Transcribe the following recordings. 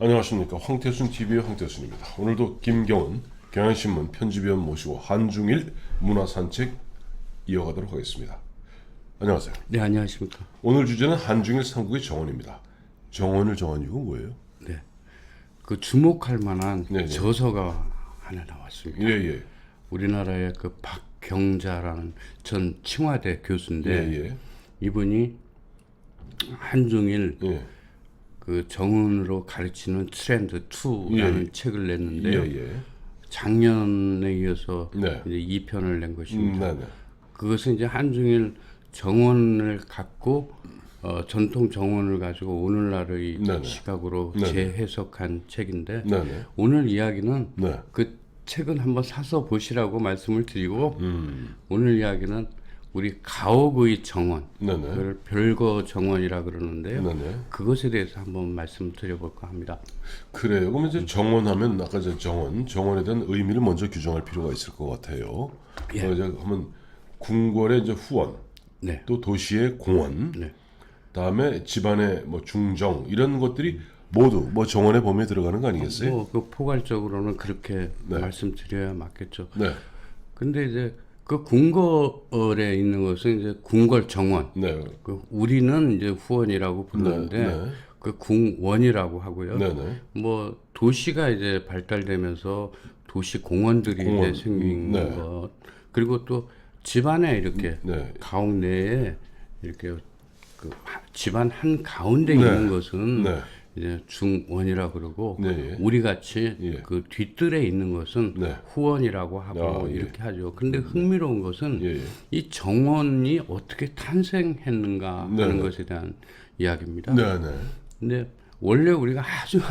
안녕하십니까. 황태순 TV의 황태순입니다. 오늘도 김경은 경향신문 편집위원 모시고 한중일 문화산책 이어가도록 하겠습니다. 안녕하세요. 네, 안녕하십니까. 오늘 주제는 한중일 삼국의 정원입니다. 정원을 정한 이유가 뭐예요? 네, 그 주목할 만한 네네. 저서가 하나 나왔습니다. 예예. 우리나라의 그 박경자라는 전清華대 교수인데 예예. 이분이 한중일 예. 그 정원으로 가르치는 트렌드 2라는 책을 냈는데요. 예예. 작년에 이어서 네. 이제 2편을 낸 것입니다. 네네. 그것은 이제 한중일 정원을 갖고 전통 정원을 가지고 오늘날의 네네. 시각으로 네네. 재해석한 책인데 네네. 오늘 이야기는 네. 그 책은 한번 사서 보시라고 말씀을 드리고 오늘 이야기는 우리 가옥의 정원, 네네. 그걸 별거 정원이라 그러는데요. 네네. 그것에 대해서 한번 말씀드려볼까 합니다. 그래요. 그럼 이제 정원하면 아까 저 정원에 대한 의미를 먼저 규정할 필요가 있을 것 같아요. 예. 이제 하면 궁궐의 이제 후원, 네, 또 도시의 공원, 네, 다음에 집안의 뭐 중정 이런 것들이 모두 뭐 정원의 범위에 들어가는 거 아니겠어요? 그 포괄적으로는 그렇게 네. 말씀드려야 맞겠죠. 네, 근데 이제 그 궁궐에 있는 것은 이제 궁궐 정원. 네, 그 우리는 이제 후원이라고 부르는데 네. 그 궁원이라고 하고요. 네, 네. 뭐 도시가 이제 발달되면서 도시 공원들이 공원. 이제 생긴 네. 것 그리고 또 집안에 이렇게 네. 가옥 내에 이렇게 그 집안 한 가운데 네. 있는 것은 네. 이제 중원이라 그러고 네, 예. 우리 같이 예. 그 뒷뜰에 있는 것은 네. 후원이라고 하고 아, 예. 이렇게 하죠. 근데 흥미로운 것은 예, 예. 이 정원이 어떻게 탄생했는가 하는 네. 것에 대한 이야기입니다. 네, 네. 근데 원래 우리가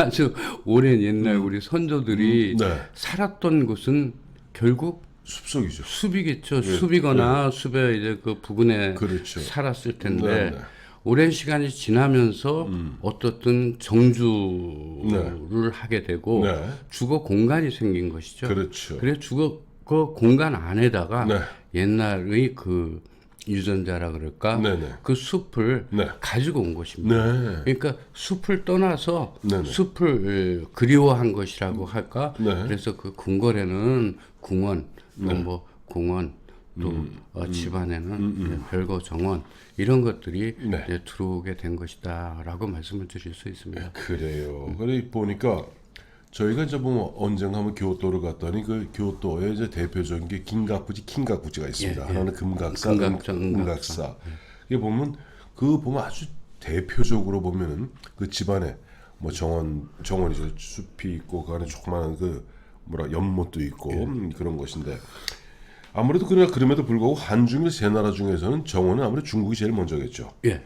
아주 오랜 옛날 우리 선조들이 네. 살았던 곳은 결국 숲속이죠. 숲이겠죠. 숲이거나 숲의 이제 그 부근에 그렇죠. 살았을 텐데 네, 네. 오랜 시간이 지나면서 어떻든 정주를 하게 되고 네. 주거 공간이 생긴 것이죠. 그렇죠. 그래 주거 그 공간 안에다가 네. 옛날의 그 유전자라 그럴까 네, 네. 그 숲을 네. 가지고 온 것입니다. 네. 그러니까 숲을 떠나서 네네. 숲을 그리워한 것이라고 할까? 네. 그래서 그 궁궐에는 궁원, 또 뭐 공원, 또 집안에는 이제 별거 정원 이런 것들이 네. 이제 들어오게 된 것이다라고 말씀을 드릴 수 있습니다. 그래요. 그래 보니까 저희가 이제 뭐 언젠가 한번 교토를 갔더니 그 교토의 이제 대표적인 게 킹가쿠지가 있습니다. 예, 예. 하나는 금각사, 금각사. 은각사. 이게 보면 아주 대표적으로 보면은 그 집안에 뭐 정원이죠. 숲이 있고 그 안에 조그마한 그 연못도 있고 그런 것인데 아무래도 그럼에도 불구하고 한중일 세 나라 중에서는 정원은 아무래도 중국이 제일 먼저겠죠. 예.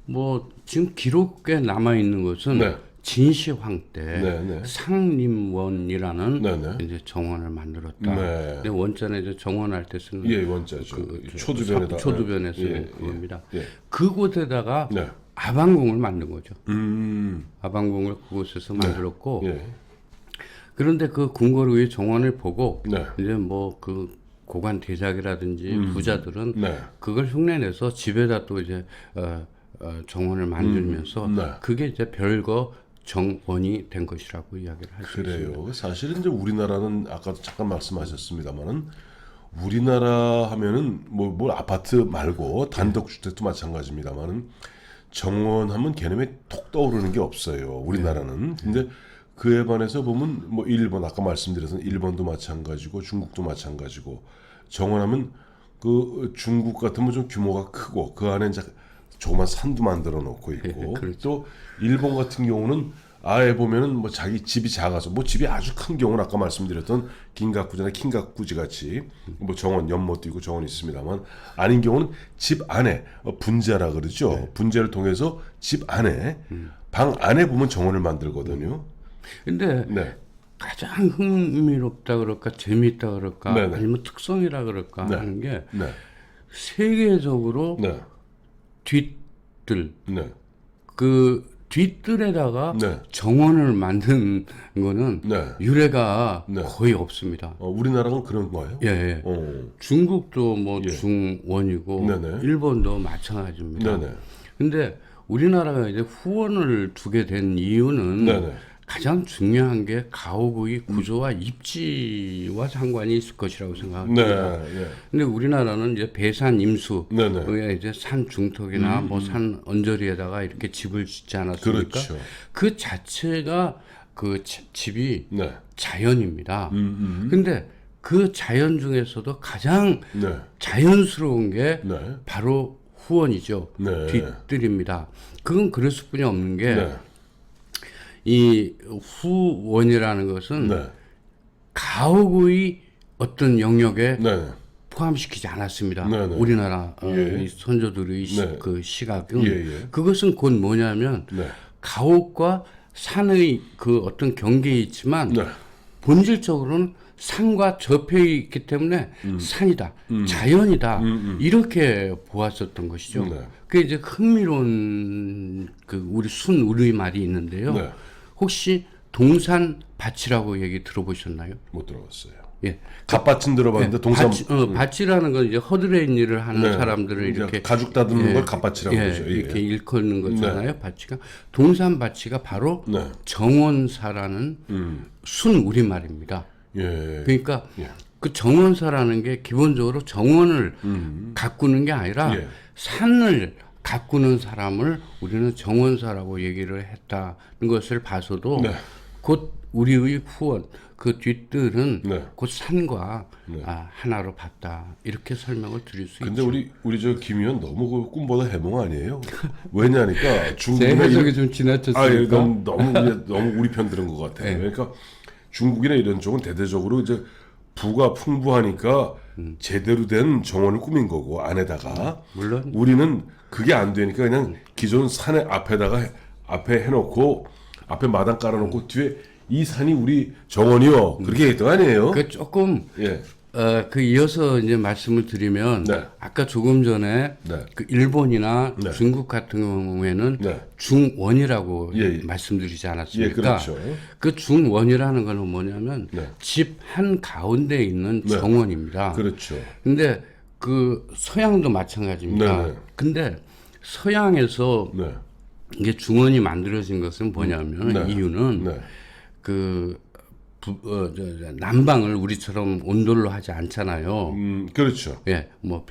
뭐 지금 기록에 남아 있는 것은 네. 진시황 때 네, 네. 상림원이라는 네, 네. 이제 정원을 만들었다. 네. 근데 원자는 이제 정원할 때 쓰는 예, 원자죠. 초두변에다 초두변에 쓰는 예, 그겁니다. 예. 그곳에다가 네. 아방궁을 만든 거죠. 음. 아방궁을 그곳에서 만들었고 예. 그런데 그 궁궐의 정원을 보고 네. 이제 뭐 그 고관 대작이라든지 부자들은 네. 그걸 흉내내서 집에다 또 이제 정원을 만들면서 네. 그게 이제 별거 정원이 된 것이라고 이야기를 할 수 있습니다. 그래요. 사실은 이제 우리나라는 아까도 잠깐 말씀하셨습니다만은 우리나라 하면은 뭐 아파트 말고 단독주택도 마찬가지입니다만은 정원하면 개념에 톡 떠오르는 게 없어요. 우리나라는. 근데 그에 반해서 보면 뭐 일본 아까 말씀드렸던 일본도 마찬가지고 중국도 마찬가지고 정원하면 그 중국 같으면 좀 규모가 크고 그 안에 이제 조그만 산도 만들어 놓고 있고 그렇죠. 또 일본 같은 경우는 아예 보면은 뭐 자기 집이 작아서 뭐 집이 아주 큰 경우는 아까 말씀드렸던 긴가쿠지나 킹가쿠지 같이 뭐 정원 연못도 있고 정원이 있습니다만 아닌 경우는 집 안에 분재라 그러죠. 분재를 통해서 집 안에 방 안에 보면 정원을 만들거든요. 근데 네. 가장 흥미롭다 그럴까 재미있다 그럴까 네네. 아니면 특성이라 그럴까 네. 하는 게 네. 세계적으로 네. 뒷뜰 네. 그 뒷뜰에다가 네. 정원을 만든 거는 네. 유래가 네. 거의 없습니다. 우리나라는 그런 거예요? 예, 예. 어. 중국도 뭐 예. 중원이고 네네. 일본도 마찬가지입니다. 네네. 근데 우리나라가 이제 후원을 두게 된 이유는 네네. 가장 중요한 게 가옥의 구조와 입지와 상관이 있을 것이라고 생각합니다. 네, 네. 근데 우리나라는 이제 배산 임수, 네, 네. 왜 이제 산 중턱이나 뭐 산 언저리에다가 이렇게 집을 짓지 않았습니까? 그렇죠. 그 자체가 그 집이 네. 자연입니다. 근데 그 자연 중에서도 가장 네. 자연스러운 게 네. 바로 후원이죠. 네. 뒷뜰입니다. 그건 그럴 수뿐이 없는 게 네. 이 후원이라는 것은 네. 가옥의 어떤 영역에 네. 포함시키지 않았습니다. 네, 네. 우리나라 예. 이 선조들의 네. 그 시각은 예, 예. 그것은 곧 뭐냐면 네. 가옥과 산의 그 어떤 경계에 있지만 네. 본질적으로는 산과 접해 있기 때문에 산이다, 자연이다 이렇게 보았었던 것이죠. 네. 그게 이제 흥미로운 그 우리 순우리 말이 있는데요. 네. 혹시 동산 밭이라고 얘기 들어보셨나요? 못 들어봤어요. 예. 갓밭은 들어봤는데 동산 밭이라는 건 이제 허드렛 일을 하는 네. 사람들을 이제 이렇게 가죽 다듬는 걸 갓밭이라고 그러죠. 예. 이렇게 일컫는 거잖아요. 밭이가 동산 밭이가 바로 네. 정원사라는 순 우리말입니다. 예. 그러니까 예. 그 정원사라는 게 기본적으로 정원을 가꾸는 게 아니라 예. 산을 가꾸는 사람을 우리는 정원사라고 얘기를 했다는 것을 봐서도 네. 곧 우리의 후원 그 뒷뜰은 네. 곧 산과 하나로 봤다 이렇게 설명을 드릴 수 근데 있죠. 우리 저 김 의원 너무 그 꿈보다 해몽 아니에요? 왜냐니까 제 중국의 해석이 좀 지나쳤으니까. 너무 우리 편 들은 것 같아요. 네. 그러니까 중국이나 이런 쪽은 대대적으로 이제 부가 풍부하니까 제대로 된 정원을 꾸민 거고 안에다가 물론 우리는 그게 안 되니까 그냥 기존 산의 앞에 해놓고 앞에 마당 깔아놓고 뒤에 이 산이 우리 정원이요 그렇게 했던 거 아니에요? 그 조금 예. 그 이어서 이제 말씀을 드리면 네. 아까 조금 전에 네. 그 일본이나 네. 중국 같은 경우에는 네. 중원이라고 예, 예. 말씀드리지 않았습니까? 예, 그렇죠. 그 중원이라는 거는 뭐냐면 네. 집 한 가운데 있는 네. 정원입니다. 그렇죠. 근데 그 서양도 마찬가지입니다. 네, 네. 근데 서양에서 네. 이게 중원이 만들어진 것은 뭐냐면 네. 이유는 네. 그 난방을 우리처럼 온돌로 하지 않잖아요. 그렇죠. 예, 뭐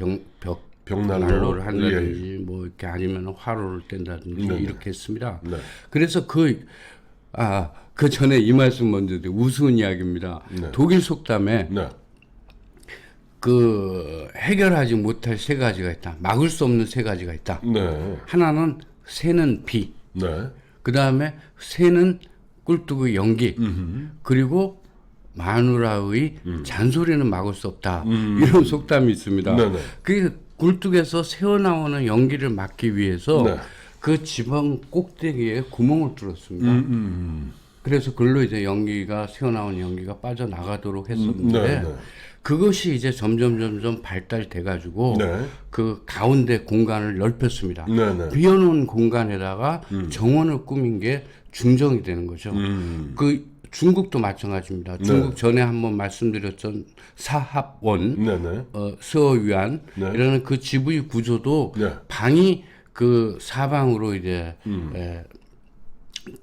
벽난로. 난로를 한다든지 뭐 이렇게 아니면 화로를 뗀다든지 네네. 이렇게 했습니다. 네. 그래서 그 전에 이 말씀 먼저 드리고 우스운 이야기입니다. 네. 독일 속담에 네. 그 해결하지 못할 세 가지가 있다. 막을 수 없는 세 가지가 있다. 네. 하나는 새는 비, 네. 그 다음에 새는 꿀뚝의 연기, 그리고 마누라의 잔소리는 막을 수 없다. 이런 속담이 있습니다. 네네. 그 꿀뚝에서 새어나오는 연기를 막기 위해서 네. 그 지붕 꼭대기에 구멍을 뚫었습니다. 그래서 그걸로 이제 연기가 새어나온 연기가 빠져나가도록 했었는데 네, 네. 그것이 이제 점점 발달돼 가지고 네. 그 가운데 공간을 넓혔습니다. 네, 네. 비어놓은 공간에다가 정원을 꾸민 게 중정이 되는 거죠. 그 중국도 마찬가지입니다. 중국 전에 한번 말씀드렸던 사합원, 네, 네. 서위안 네. 이라는 그 지부의 구조도 네. 방이 그 사방으로 이제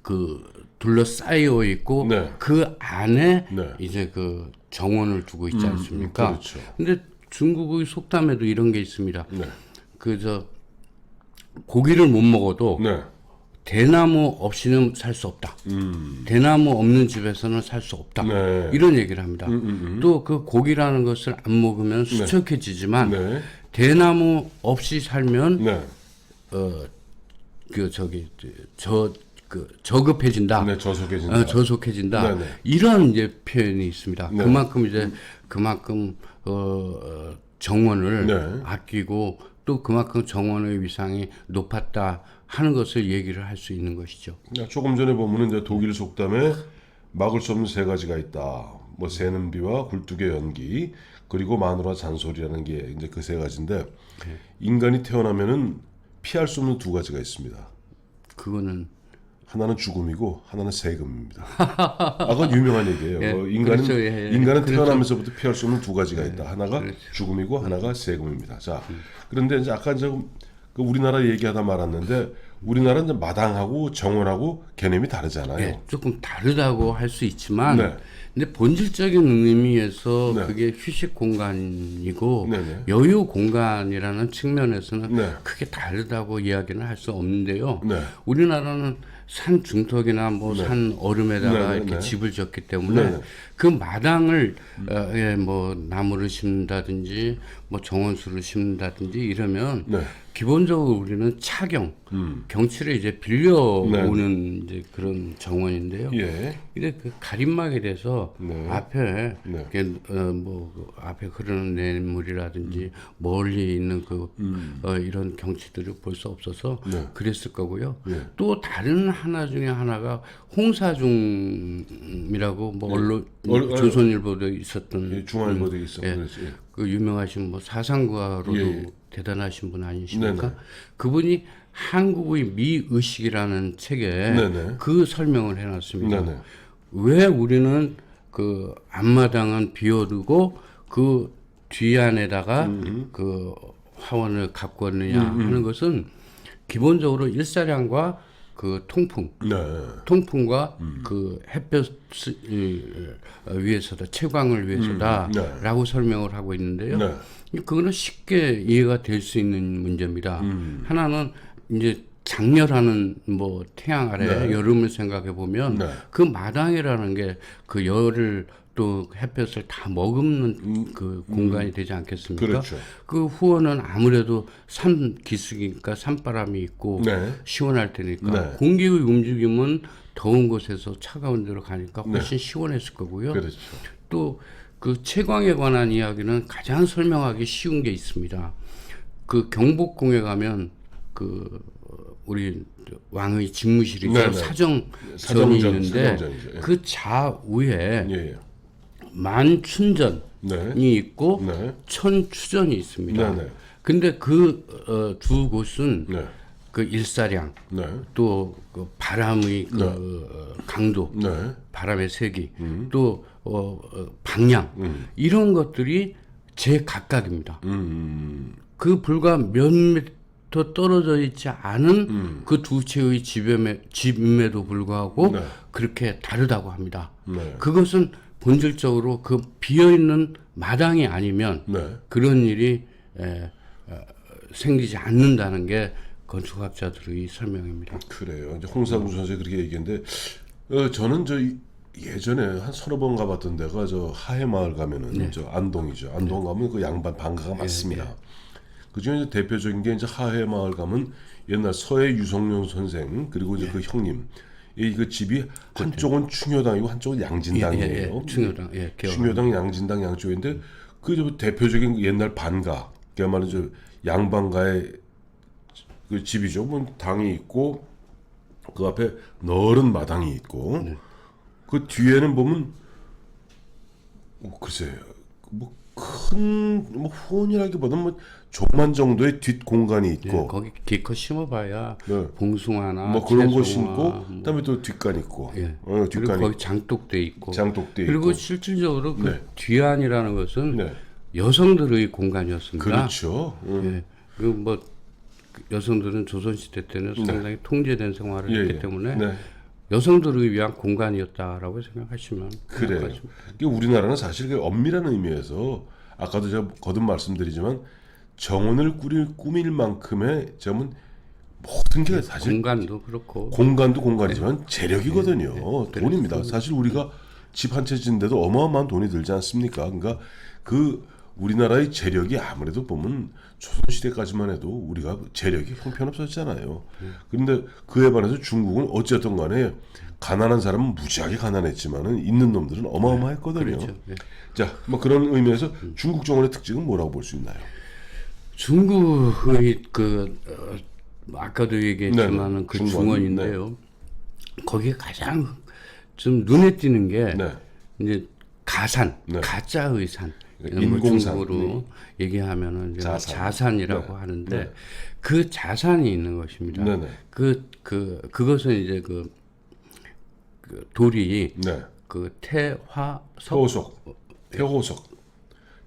그 둘러싸여 있고 네. 그 안에 네. 이제 그 정원을 두고 있지 않습니까? 그렇죠. 근데 중국의 속담에도 이런 게 있습니다. 네. 그저 고기를 못 먹어도 네. 대나무 없이는 살 수 없다. 대나무 없는 집에서는 살 수 없다. 네. 이런 얘기를 합니다. 또 그 고기라는 것을 안 먹으면 수척해지지만 네. 대나무 없이 살면 네. 저급해진다. 네. 저속해진다. 저속해진다. 네네. 이런 이제 표현이 있습니다. 네. 그만큼 정원을 네. 아끼고 또 그만큼 정원의 위상이 높았다 하는 것을 얘기를 할 수 있는 것이죠. 조금 전에 보면은 이제 독일 속담에 막을 수 없는 세 가지가 있다. 뭐 새는 비와 굴뚝의 연기 그리고 마누라 잔소리라는 게 이제 그 세 가지인데 인간이 태어나면은 피할 수 없는 두 가지가 있습니다. 그거는 하나는 죽음이고 하나는 세금입니다. 그건 유명한 얘기예요. 예, 인간은 그렇죠. 예, 예. 인간은 그렇죠. 태어나면서부터 피할 수 없는 두 가지가 있다. 하나가 그렇죠. 죽음이고 하나가 세금입니다. 자, 그런데 이제 아까 그 우리나라 얘기하다 말았는데 우리나라는 이제 마당하고 정원하고 개념이 다르잖아요. 예, 조금 다르다고 할 수 있지만 네. 근데 본질적인 의미에서 네. 그게 휴식 공간이고 네네. 여유 공간이라는 측면에서는 네. 크게 다르다고 이야기는 할 수 없는데요. 네. 우리나라는 산 중턱이나 뭐 산 얼음에다가 네, 이렇게 네. 집을 짓기 때문에 네. 그 마당을 뭐 나무를 심는다든지 뭐 정원수를 심는다든지 이러면 네. 기본적으로 우리는 차경 경치를 이제 빌려오는 이제 그런 정원인데요. 예. 근데 그 가림막에 대해서 네. 앞에 네. 뭐 앞에 흐르는 뇌물이라든지 멀리 있는 이런 경치들을 볼 수 없어서 네. 그랬을 거고요. 예. 또 다른 하나 중에 하나가 홍사중이라고 뭐 언론 조선일보도 있었던 예, 중앙일보도 있었고 예. 그랬지. 예. 그 유명하신 뭐 사상가로도 예. 대단하신 분 아니십니까? 네네. 그분이 한국의 미의식이라는 책에 네네. 그 설명을 해놨습니다. 네네. 왜 우리는 그 앞마당은 비워두고 그 뒤안에다가 그 화원을 갖고 왔느냐 하는 것은 기본적으로 일사량과 그 네. 통풍과 그 햇볕 위해서다, 채광을 위해서다라고 설명을 하고 있는데요. 네. 그거는 쉽게 이해가 될 수 있는 문제입니다. 하나는 이제 장렬하는 뭐 태양 아래 네. 여름을 생각해 보면 네. 그 마당이라는 게 그 열을 또 햇볕을 다 머금는 그 공간이 되지 않겠습니까? 그렇죠. 그 후원은 아무래도 산 기슭이니까 산바람이 있고 네. 시원할 테니까 네. 공기의 움직임은 더운 곳에서 차가운 데로 가니까 훨씬 시원했을 거고요. 그렇죠. 또 그 채광에 관한 이야기는 가장 설명하기 쉬운 게 있습니다. 그 경복궁에 가면 그 우리 왕의 집무실이죠. 네네. 사정전이 사정전, 있는데 사정전이죠. 예. 그 좌우에 예. 만춘전이 네. 있고 네. 천추전이 있습니다. 네네. 근데 그 두 곳은 네. 그 일사량 네. 또 그 바람의 강도, 네. 바람의 세기, 또 방향 이런 것들이 제각각입니다. 그 불과 몇 미터 떨어져 있지 않은 그 두 채의 집임에도 불구하고 네. 그렇게 다르다고 합니다. 네. 그것은 본질적으로 그 비어 있는 마당이 아니면 네. 그런 일이 생기지 않는다는 게 건축학자들의 설명입니다. 그래요. 이제 홍상구 선생이 그렇게 얘기했는데 저는 예전에 한 서너 번 가봤던 데가 저 하회마을 가면은 저 안동이죠. 안동 가면 그 양반 방가가 많습니다. 그중에 이제 대표적인 게 이제 하회마을 가면 옛날 서해 유성룡 선생 그리고 이제 그 형님 그 집이 한쪽은 충효당이고 한쪽은 양진당이에요. 충효당, 충효당, 양진당 양쪽인데 그 대표적인 옛날 반가, 그야말로 저 양반가의 그 집이죠. 뭐 당이 있고 그 앞에 넓은 마당이 있고 그 뒤에는 보면 글쎄요, 뭐 큰 뭐 후원이라기보다는 뭐 조그만 정도의 뒷 공간이 있고 거기 기껏 심어봐야 네. 봉숭아나 뭐 그런 거 채송화, 심고 그다음에 또 뒷간 있고 그리고 뒷간이 거기 장독대 있고 장독대 그리고 있고 실질적으로 그 네. 뒤안이라는 것은 네. 여성들의 공간이었습니다. 그렇죠. 그뭐 여성들은 조선시대 때는 상당히 통제된 생활을 했기 때문에 네. 여성들을 위한 공간이었다라고 생각하시면 그래요. 될 것 같습니다. 우리나라는 사실 그 엄밀한 의미에서 아까도 제가 거듭 말씀드리지만 정원을 꾸밀 만큼의 점은 모든 게 사실 공간도 그렇고 공간도 공간이지만 재력이거든요. 돈입니다. 사실 우리가 집 한 채 짓는데도 어마어마한 돈이 들지 않습니까? 그러니까 그 우리나라의 재력이 아무래도 보면 조선시대까지만 해도 우리가 재력이 형편없었잖아요. 그런데 그에 반해서 중국은 어쨌든 간에 가난한 사람은 무지하게 가난했지만은 있는 놈들은 어마어마했거든요. 그렇죠. 네. 자, 뭐 그런 의미에서 중국 정원의 특징은 뭐라고 볼 수 있나요? 중국의 아까도 얘기했지만은 네, 그 중원, 중원인데요. 거기에 가장 좀 눈에 띄는 게 네. 이제 가산, 네. 가짜의 산. 인공산. 중국으로 얘기하면은 이제 자산이라고 하는데 네. 그 자산이 있는 것입니다. 네네. 그것은 이제 그 돌이 네. 그 태화석 태호석. 태호석.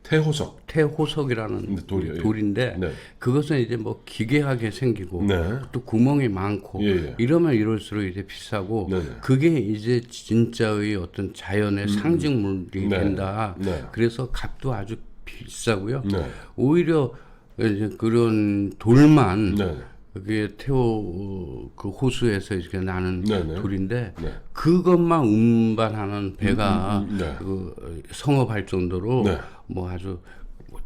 태호석. 태호석이라는 돌이요. 예. 돌인데 네. 그것은 이제 뭐 기괴하게 생기고 네. 또 구멍이 많고 예, 예. 이러면 이럴수록 이제 비싸고 네. 그게 이제 진짜의 어떤 자연의 상징물이 네. 된다. 네. 그래서 값도 아주 비싸고요. 네. 오히려 이제 그런 돌만 네. 그게 태호 그 호수에서 이렇게 나는 네네. 돌인데 네. 그것만 운반하는 배가 네. 그 성업할 정도로 네. 뭐 아주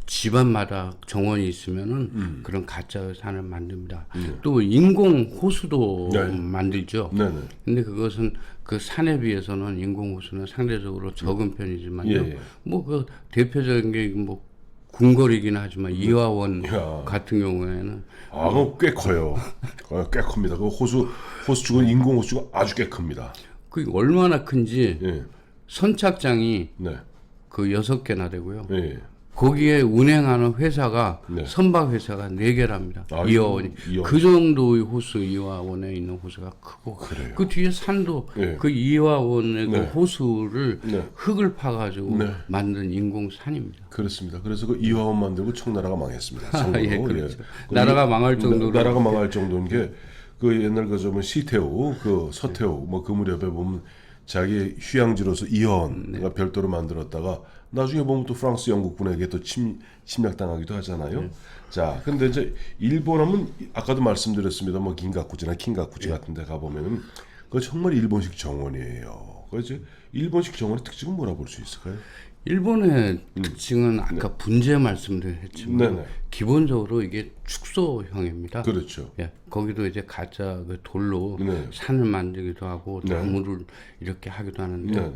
집안마다 정원이 있으면은 그런 가짜 산을 만듭니다. 또 인공 호수도 네. 만들죠. 네네. 근데 그것은 그 산에 비해서는 인공 호수는 상대적으로 적은 편이지만요. 예, 예. 뭐 그 대표적인 게 뭐 궁궐이긴 하지만 이화원 야. 같은 경우에는 아, 그거 꽤 커요. 꽤 큽니다. 그 호수축은 인공 호수가 아주 꽤 큽니다. 그 얼마나 큰지 예. 선착장이 네. 그 6개나 되고요. 예. 거기에 운행하는 회사가 네. 선박 회사가 4개랍니다. 아, 이화원이. 이화원. 그 정도의 호수 이화원에 있는 호수가 크고 그래요. 그 뒤에 산도 네. 그 이화원의 네. 그 호수를 네. 흙을 파가지고 네. 만든 인공산입니다. 그렇습니다. 그래서 그 이화원 만들고 청나라가 망했습니다. 선거로. 예, 그렇죠. 그 나라가 망할 정도로. 나라가 망할 정도인 게 그 옛날 그 좀 시태우, 그 서태우 뭐 그 무렵에 보면 자기 휴양지로서 이화원 가 별도로 만들었다가 나중에 보면 또 프랑스 영국군에게 또 침략당하기도 하잖아요. 자, 근데 이제 일본 하면 아까도 말씀드렸습니다. 뭐 긴가쿠지나 킹가쿠지 같은 데 가보면은 그 정말 일본식 정원이에요. 그래서 일본식 정원의 특징은 뭐라 볼 수 있을까요? 일본의 특징은 아까 분재 말씀드렸지만 네네. 기본적으로 이게 축소형입니다. 그렇죠. 예, 거기도 이제 가짜 그 돌로 네. 산을 만들기도 하고 네. 나무를 이렇게 하기도 하는데, 네.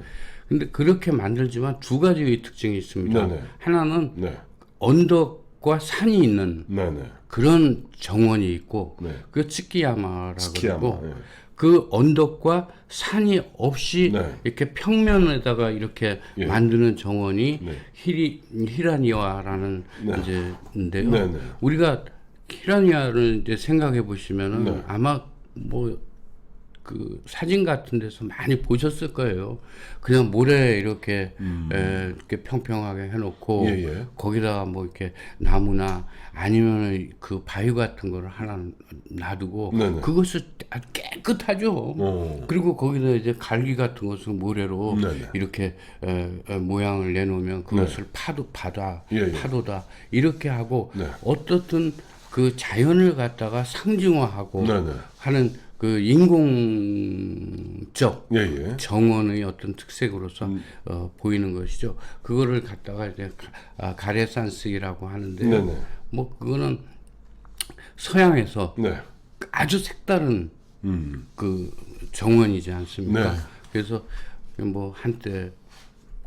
근데 그렇게 만들지만 두 가지의 특징이 있습니다. 네. 하나는 네. 언덕과 산이 있는 네네. 그런 정원이 있고, 네. 그 츠키야마라고 스키야마. 그러고, 예. 그 언덕과 산이 없이 네. 이렇게 평면에다가 이렇게 예. 만드는 정원이 네. 히라니와라는 네. 이제인데요. 네, 네. 우리가 히라니와를 이제 생각해 보시면은 네. 아마 뭐 그 사진 같은 데서 많이 보셨을 거예요. 그냥 모래 이렇게 이렇게 평평하게 해놓고 예, 예. 거기다가 뭐 이렇게 나무나 아니면 그 바위 같은 거를 하나 놔두고 네네. 그것을 아주 깨끗하죠. 그리고 거기다 이제 갈기 같은 것을 모래로 네네. 이렇게 모양을 내놓으면 그것을 예, 예. 파도다 이렇게 하고 네. 어떻든 그 자연을 갖다가 상징화하고 네네. 하는 그 인공적 예, 예. 정원의 어떤 특색으로서 보이는 것이죠. 그거를 갖다가 이제 가레산스이라고 하는데요. 네네. 뭐 그거는 서양에서 네. 아주 색다른 그 정원이지 않습니까? 네. 그래서 뭐 한때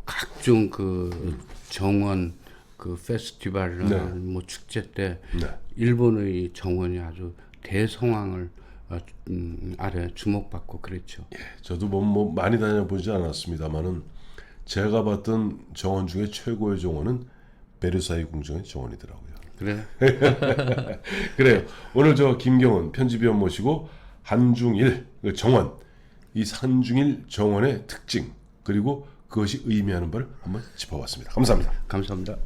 각종 그 정원 그 페스티벌이나 네. 뭐 축제 때 네. 일본의 정원이 아주 대성황을 아래 주목받고 그랬죠. 저도 뭐 많이 다녀보지 않았습니다만은 제가 봤던 정원 중에 최고의 정원은 베르사유 궁정의 정원이더라고요. 그래. 그래요. 오늘 저 김경은 편집위원 모시고 한중일 그 정원, 이 한중일 정원의 특징 그리고 그것이 의미하는 바를 한번 짚어봤습니다. 감사합니다. 감사합니다.